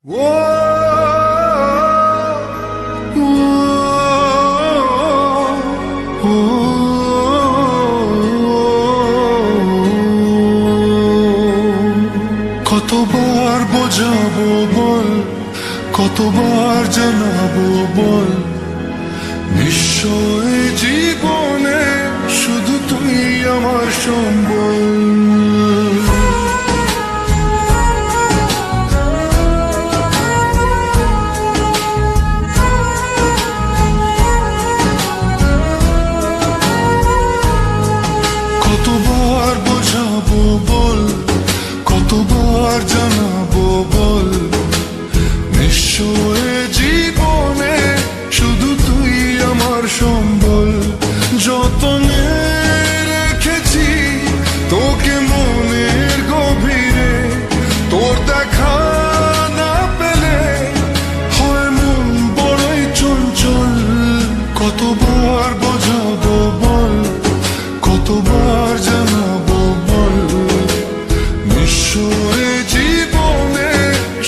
কতবার বোঝাবো বল, কতবার জানাবো বল, নিশ্চয় জীবনে শুধু তুই আমার সম্বল। কতবার বোঝাবো বল, কতবার জানাবো বল, নিশ্চয় জীবনে শুধু তুই আমার সম্বল। যতনে রেখেছি তোকে মনের গভীরে, তোর দেখা না পেলে হয় মন বড়ই চঞ্চল। কতবার বোঝাবো বল, কতবার জানাবো বল, নিশ্চয় জীবনে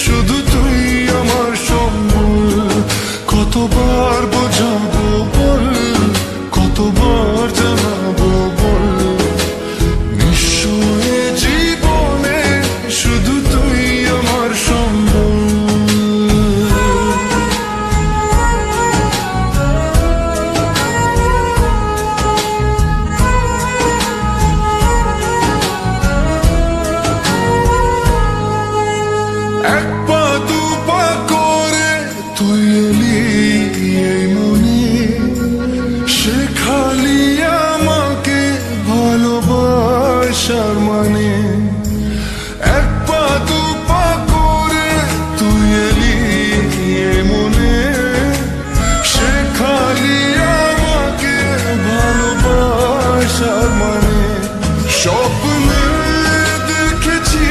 শুধু তুই আমার সম্বল। কতবার বোঝাবো বল, কতবার জানাবো বল, নিশ্চয় জীবনে শুধু তুই আমার সম্বল। এক পা দু পা করে তুই এলি এই মনে, শেখালি আমাকে ভালোবাসার মানে। এক পা দু পা করে তুই এলি এই মনে, শেখালি আমাকে ভালোবাসার মানে। স্বপ্নে দেখেছি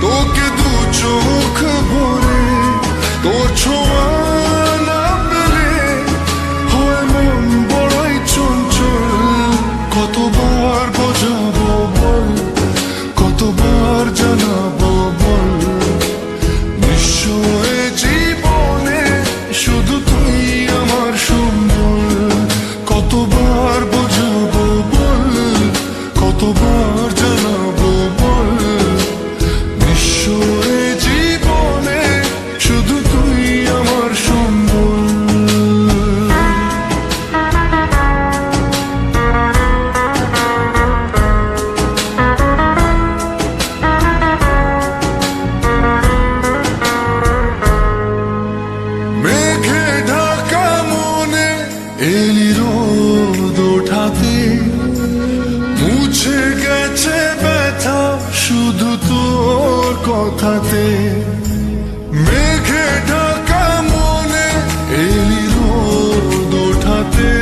তোকে দু চোখ ভরে, তোর ছোঁয়া না পেলে হয় মন বড়ই চঞ্চল। কতবার বোঝাবো বল, কতবার জানাবো বল, নিশ্চয় জীবনে শুধু তুই আমার সম্বল। কতবার বোঝাবো বল, কতবার জানাবো বল, নিশ্চয় জীবনে শুধু তুই আমার সম্বল। মেঘে ঢাকা মনে এলি রোদ ওঠাতে, মুছে গেছে ব্যথা শুধু তোর কথাতে। মেঘে ঢাকা মনে এলি রোদ ওঠাতে,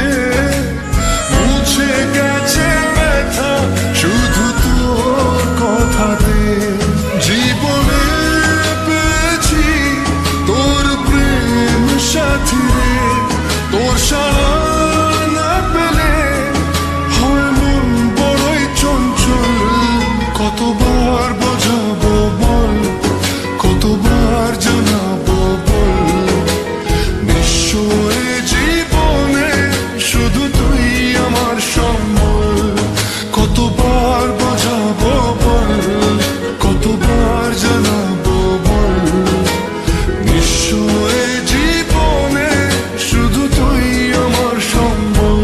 মুছে গেছে ব্যথা শুধু তোর কথাতে। জীবনে পেয়েছি তোর প্রেম সাথী রে, তোর সারা না পেলে হয় মন বড়ই চঞ্চল। কতবার বোঝাবো বল, কতবার জানাবো বল, নিশ্চয় জীবনে শুধু তুই আমার সম্বল। কতবার বোঝাবো বল, কতবার জানাবো বল, নিশ্চয় জীবনে শুধু তুই আমার সম্বল।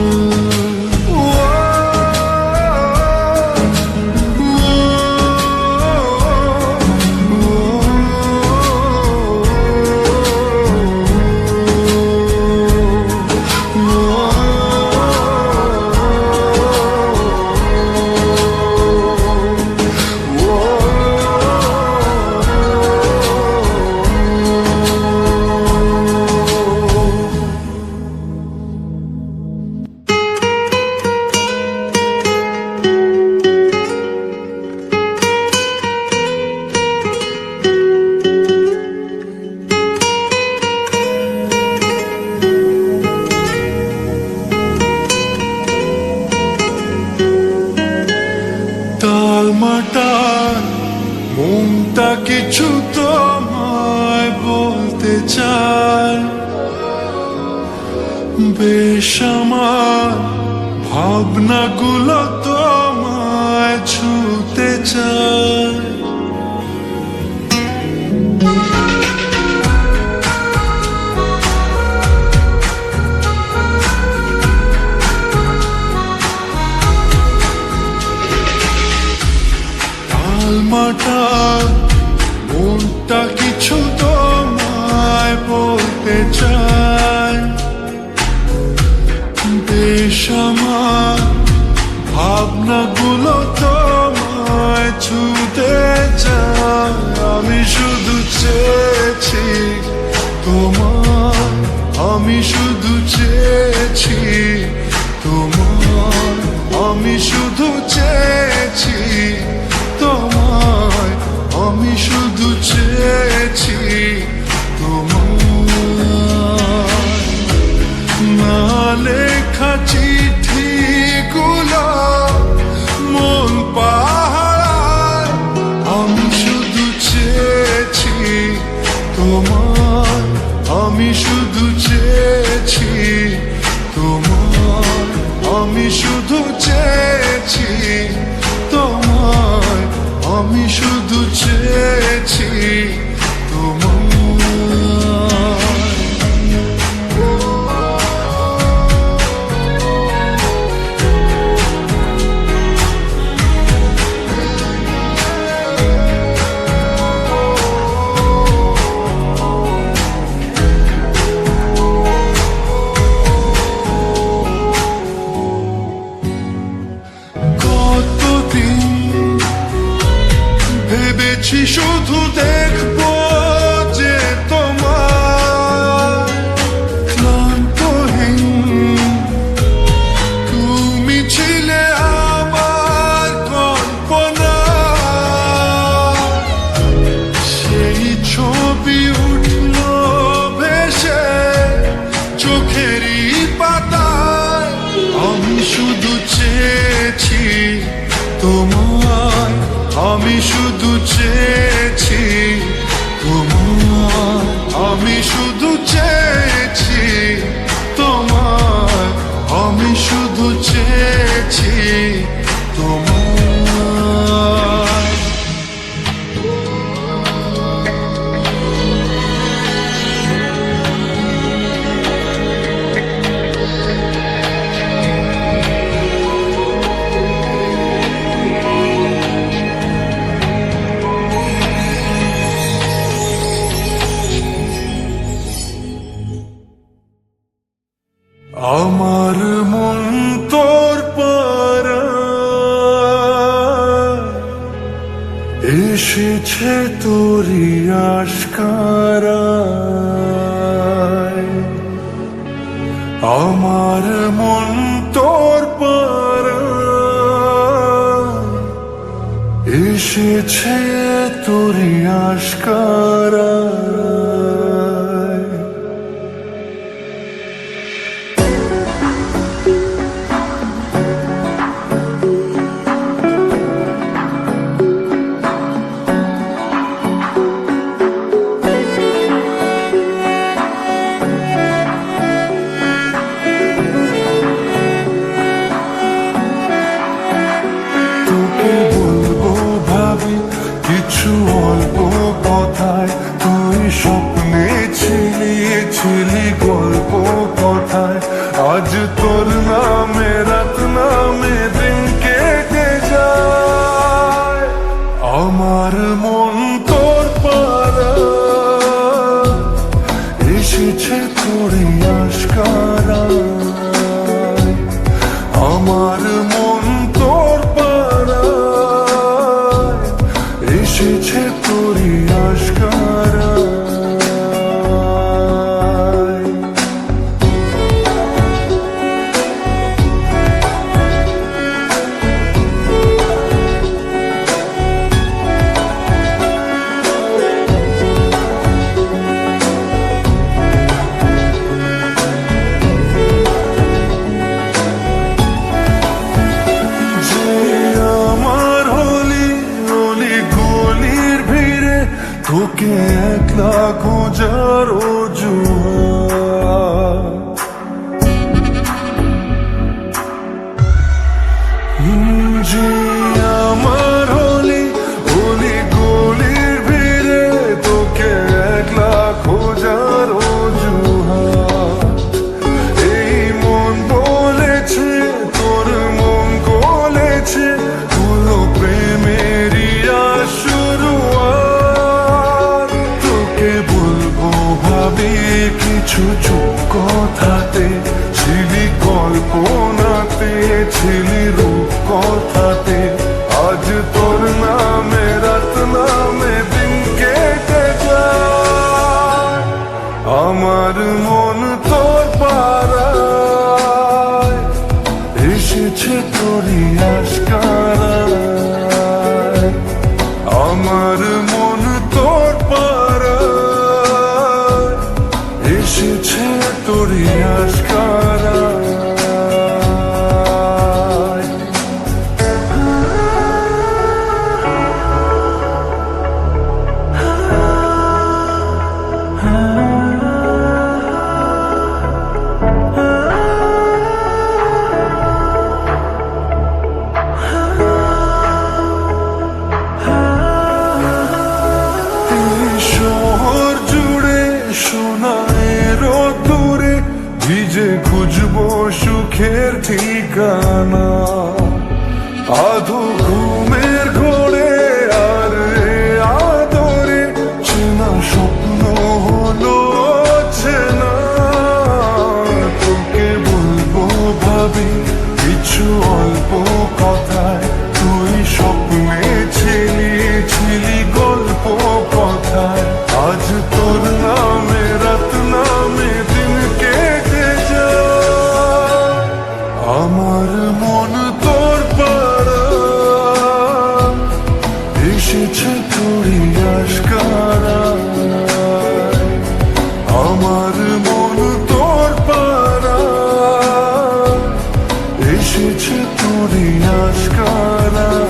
টালমাটাল মনটা কিছু তোমায় চায়, বেশ আমার ভাবনাগুলো তোমায় ছুতে চায়। তালমাটা মনটা কিছু তোমায় বলতে চায়, বেশ আমার ভাবনাগুলো তোমায় ছুতে চায়। আমি শুধু চেয়েছি তোমার, আমি শুধু চেয়েছি তোমার, আমি শুধু চেয়েছি তোমায়, আমি শুধু চেয়েছি তোমায়। না লেখা চিঠিগুলো মন পাহাড়, আমি শুধু চেয়েছি তোমার, আমি শুধু চেয়েছি তোমার, আমি শুধু চেয়েছি তোমার, আমি শুধু চেয়েছি তোমার। ভেবেছি শুধু দেখবো যে তোমার ক্লান্তহীন, তুমি ছিলে আমার কল্পনা, সেই ছবি উঠল ভেসে চোখেরই পাতায়। আমি শুধু চেয়েছি তোমার, আমি শুধু চেয়েছি তোমার, আমি শুধু চেয়েছি তোমার, আমি শুধু চেয়েছি তোমার। আমার মন তোর পাড়ায় এসেছে তোরই আশকারায়, আমার মন তোর পাড়ায় এসেছে তোরই আশকারায়। কিছু অল্প কথায় তুই সব তোকে একলা খোঁজার অজুহাত। যে আমার হলি অলি গলির ভিড়ে তোকে একলা খোঁজার অজুহাত। এই মন বলেছে তোর মন গলেছে হলো প্রেমেরই শুরুয়াত। তোকে বলবো ভাবি কিছু চুপ কথাতে, ছিলি কল্পনাতে, ছিলি রূপ কথাতে। আজ তোর নামে রাত নামে দিন কেটে যায়, আমার মন তোর পাড়ায় এসেছে তোরই আশকারায়। আমার মন তোর পাড়ায় এসেছে তোরই আশকারায়। শহর জুড়ে সোনার দূরে ভিজে খুঁজবো সুখের ঠিকানা। আধো ঘুমের ঘোরে আর আদরে চেনা স্বপ্ন হলো চেনা। তোকে বলবো ভাবি কিছু অল্প কথায়, তুই স্বপ্নে ছিলি ছিলি গল্প কথায়। আজ তোর নামে রাত নামে দিন কেটে যায়, আমার মন তোর পাড়ায় এসেছে তোরই আশকারায়। আমার মন তোর পাড়ায় এসেছে তোরই আশকারায়।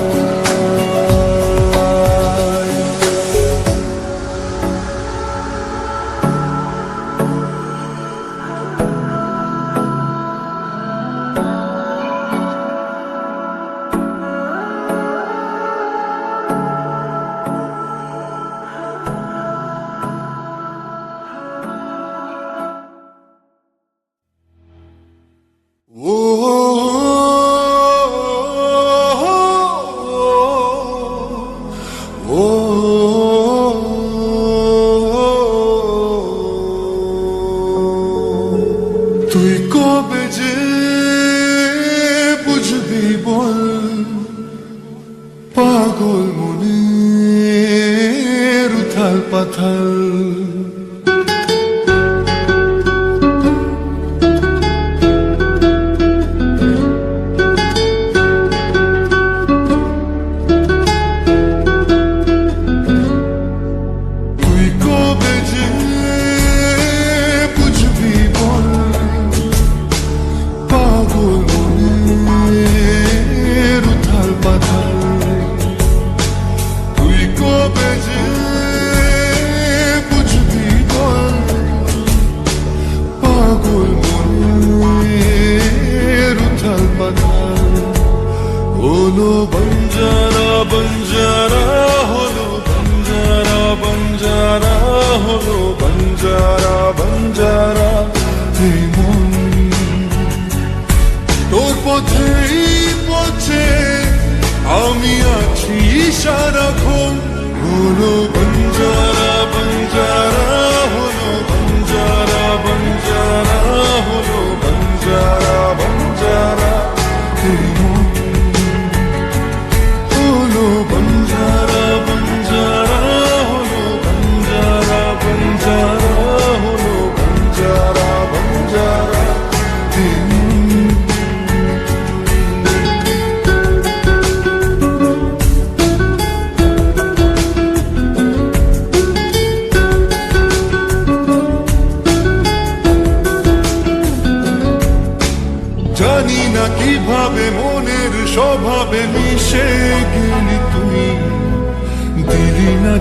তুই কবে যে বুঝবি বল, পাগল মনের উথাল পাথাল। তুই কবে যে বুঝবি বল, পাগল মনের উথাল পাথাল। তুই কবে যে বুঝবি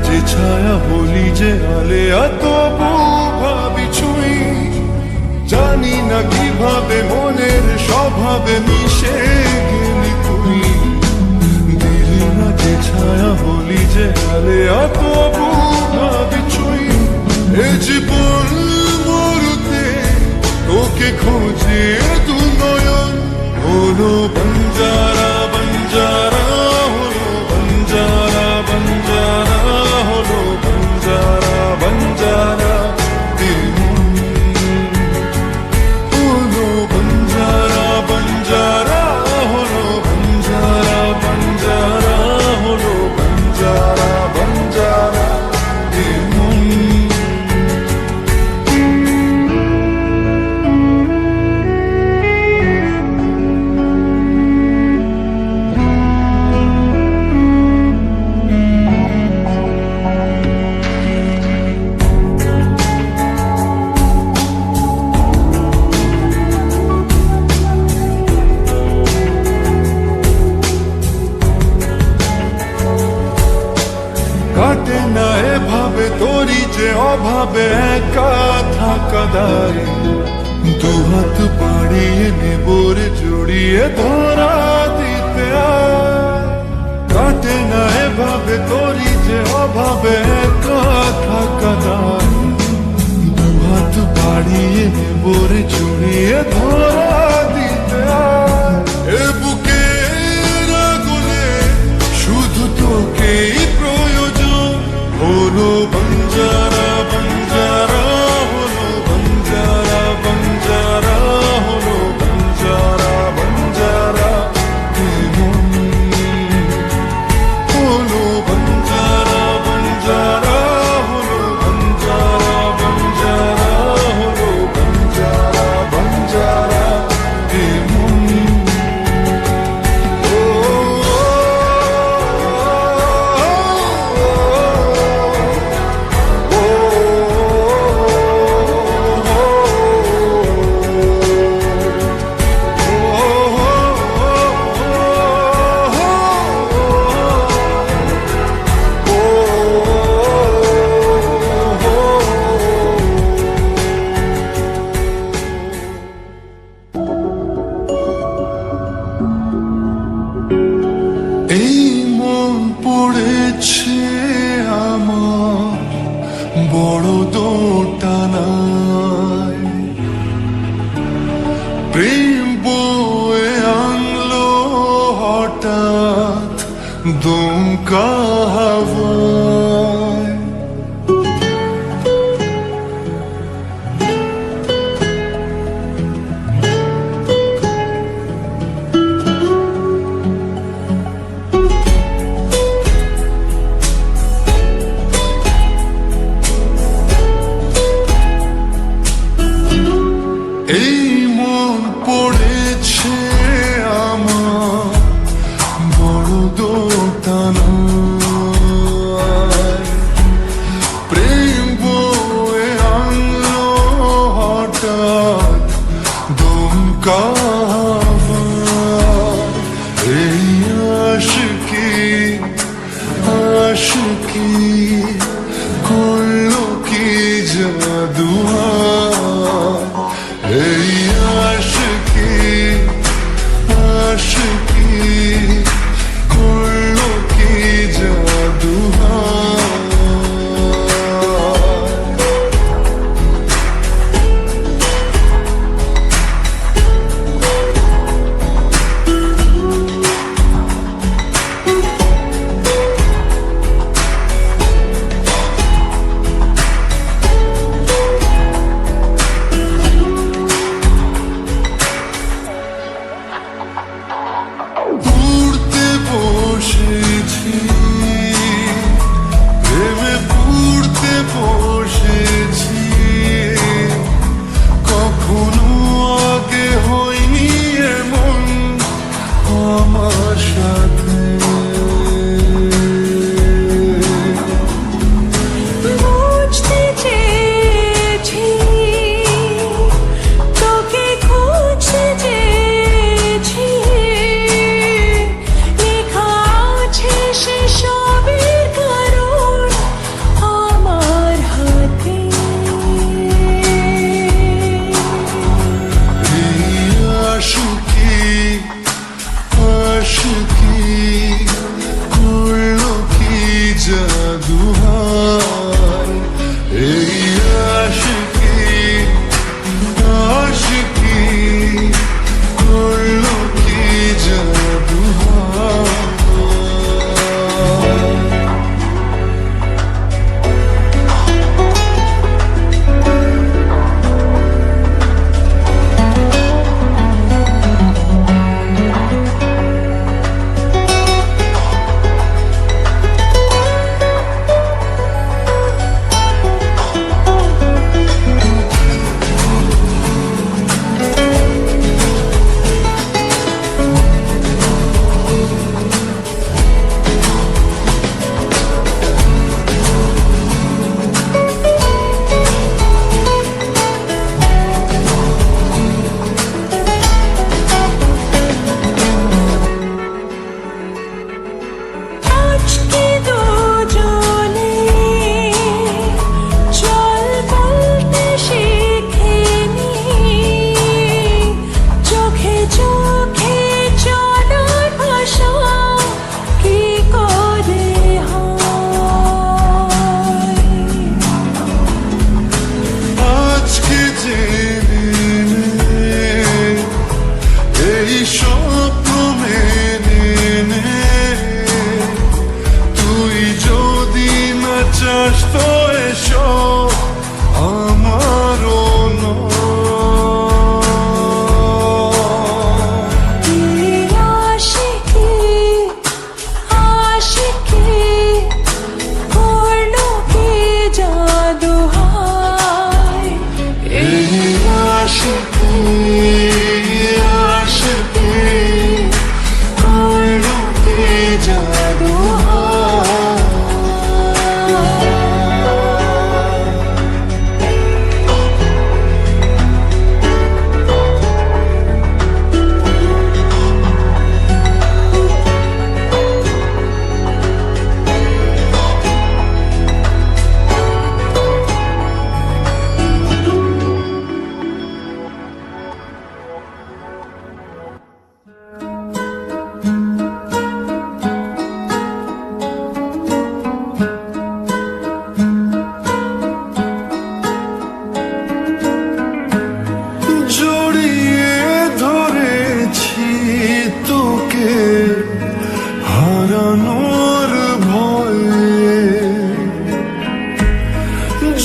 যে ছায়া হলি যে আলেয়া তবু ভাবি ছুঁই জানি না কিভাবে মনের স্বভাবে মিশে গেলি তুই দিলি না যে ছায়া হলি যে আলেয়া তবু ভাবি ছুঁই এ জীবন মরুতে তোকে খোঁজে দু নয়ন হলো বঞ্জারা বঞ্জারা হলো বঞ্জারা বঞ্জারা হলো বঞ্জারা বঞ্জারা হলো বঞ্জারা বঞ্জারা হলো বঞ্জারা বঞ্জারা হলো বঞ্জারা বঞ্জারা কাটে না এভাবে তোরি যে অভাবে একা থাকা দায় দু হাত বাড়িয়ে নেবরে জড়িয়ে ধরা দিতে আয় কাটে না এভাবে তোরি যে অভাবে একা থাকা দায় দু হাত বাড়িয়ে নেবরে জড়িয়ে ধরা দিতে আয় এ বুকের আগুনে শুধু তোকেই প্রয়োজন হলো বঞ্জারা বঞ্জারা হলো বঞ্জারা বঞ্জারা হলো বঞ্জারা বঞ্জারা হলো বঞ্জারা বঞ্জারা হলো বঞ্জারা বঞ্জারা হলো বঞ্জারা বঞ্জারা এই মন পড়েছে আমার বড় দোটানায় প্রেম বয়ে আনলো হঠাৎ দমকা হাওয়ায় এই মন পড়েছে আমার বড় দোটানায় প্রেম বয়ে আনলো হঠাৎ দমকা হাওয়ায় এই আশিকি আশিকি করলো কি জাদু এই আশিকি আশিকি করলো কি জাদু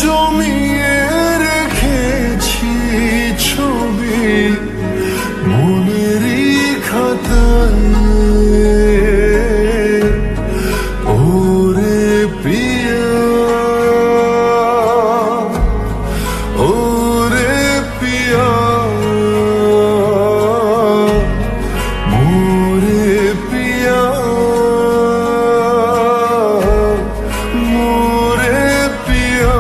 জমিয়ে রেখেছি ছবি মনেরই খাতায়। ওরে পিয়া, ওরে পিয়া, মোরে পিয়া, মোরে পিয়া।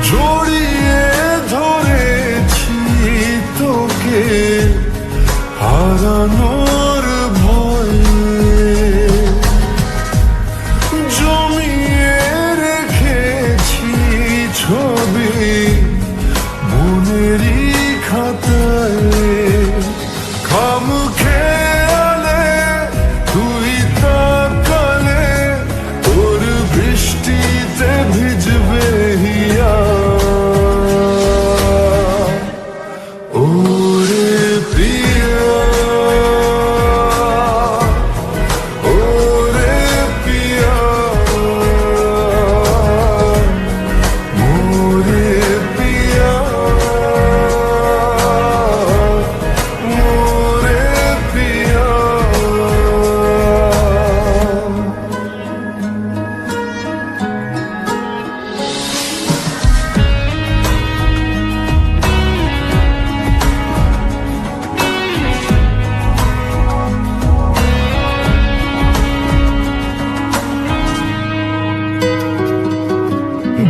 জড়িয়ে ধরেছি তোকে হারানোর ভয়ে, জমিয়ে রেখেছি ছবি মনেরই খাতায়। খামখেয়ালে তুই তাকালে তোর বৃষ্টিতে ভিজবে হিয়া। ওরে প্রিয়া, ওরে প্রিয়া, মোরে প্রিয়া, মোরে প্রিয়া।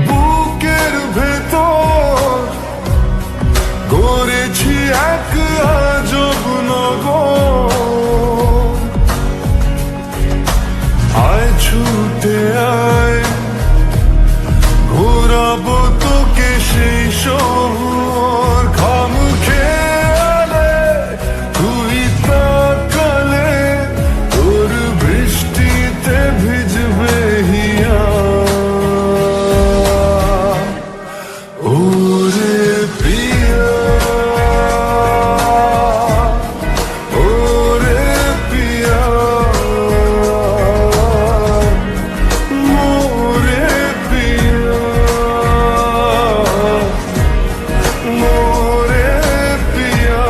বুকের ভেতর গড়েছি এক আজব নগর। আয় ছুটে আয়, ঘোরাবো তোকে সেই শহর। খামখেয়ালে তুই তাকালে তোর বৃষ্টিতে ভিজবে হিয়া। ওরে প্রিয়া, ওরে প্রিয়া, মোরে প্রিয়া, মোরে প্রিয়া।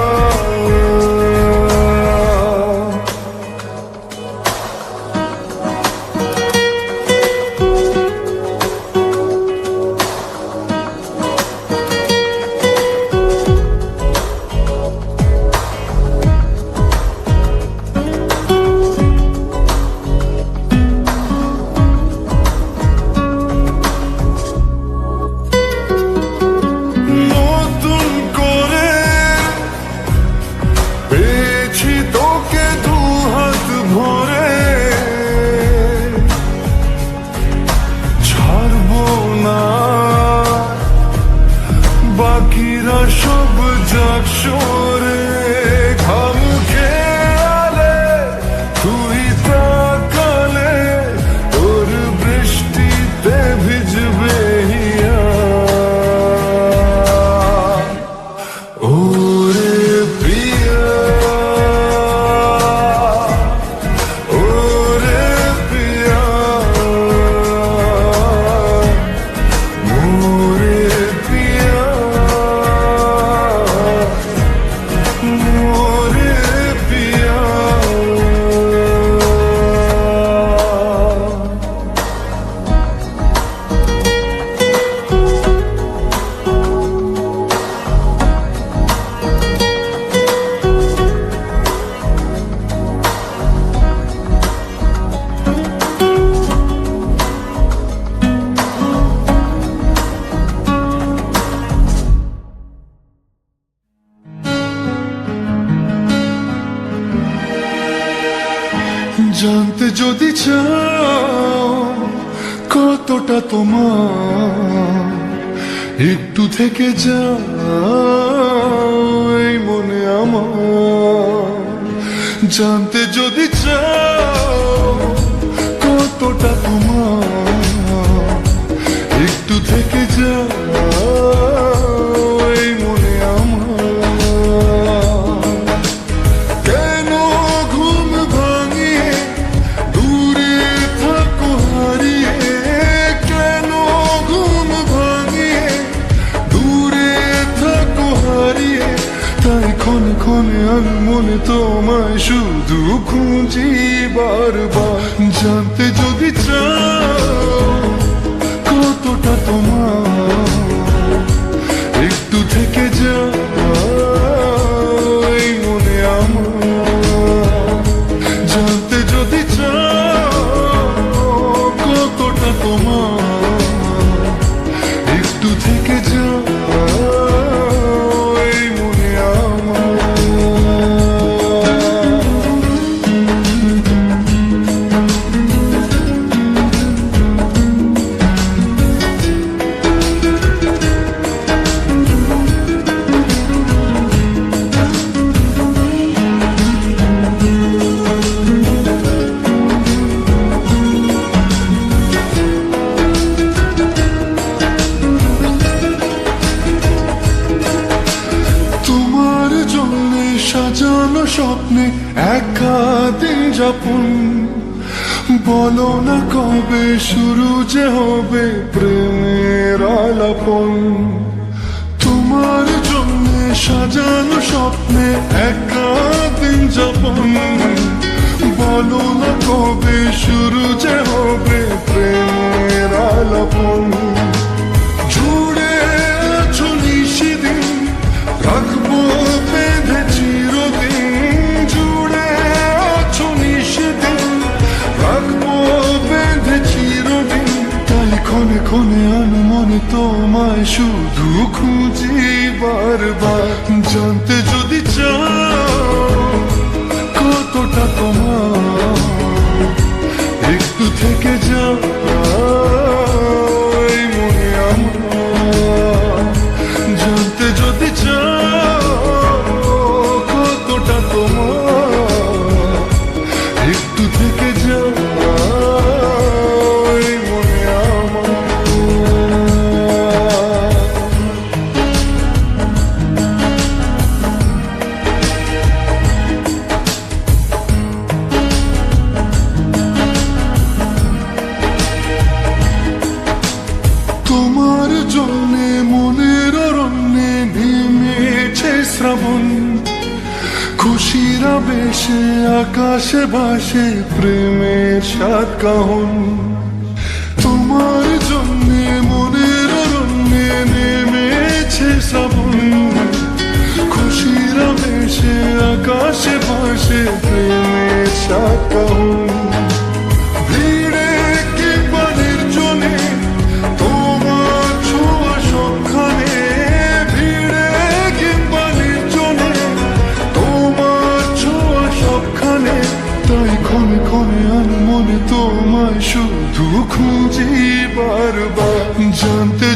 নতুন করে পেয়েছি তোকে দু হাত ভরে, ছাড়বো না বাকিরা সব যাক সরে। খামখেয়ালে তুই তাকালে তোর বৃষ্টিতে ভিজবে হিয়া। ওরে প্রিয়া, ওরে প্রিয়া, মোরে প্রিয়া, মোরে প্রিয়া। জানতে যদি চাও কতটা তোমার, একটু থেকে যাও এই মনে আমার। জানতে যদি চাও কতটা তোমার, একটু থেকে যাও মনে তোমায় শুধু খুঁজি বারবার। জানতে যদি চাও কতটা তোমার, একটু থেকে যাও এই মনে আমার। জানতে যদি চাও কতটা তোমার, একটু থেকে যাও এই মনে আমার। সাজানো স্বপ্নে একা দিন যাপন, বলো না কবে শুরু যে হবে প্রেমের আলাপন। তোমার জন্য সাজানো স্বপ্নে একা দিন যাপন, বলো না কবে শুরু যে হবে প্রেমের আলাপন। জুড়ে আছো নিশিদিন, রাখবো বেঁধে চিরদিন। জুড়ে আছো নিশিদিন, রাখবো বেঁধে চিরদিন। তাই ক্ষণে ক্ষণে মনে তোমায় শুধু খুঁজি বারবার। জানতে যদি চাও কতটা তোমার, একটু থেকে যাও এই মনে আমার। জানতে যদি চাও কতটা তোমার, একটু থেকে যাও এই মনে আমার। তোমার জন্যে মনের অরণ্যে নেমেছে শ্রাবণ, খুশির আবেশে আকাশে ভাসে প্রেমের সাত কাহন। তোমার জন্যে মনের অরণ্যে নেমেছে শ্রাবণ, খুশির আবেশে আকাশে ভাসে প্রেমের সাত কাহন। ভিড়ে কিংবা নির্জনে তোমার ছোঁয়া সবখানে, ভিড়ে কিংবা নির্জনে তোমার ছোঁয়া সবখানে। তাই ক্ষণে ক্ষণে মনে তোমায় শুধু খুঁজি বারবার। জানতে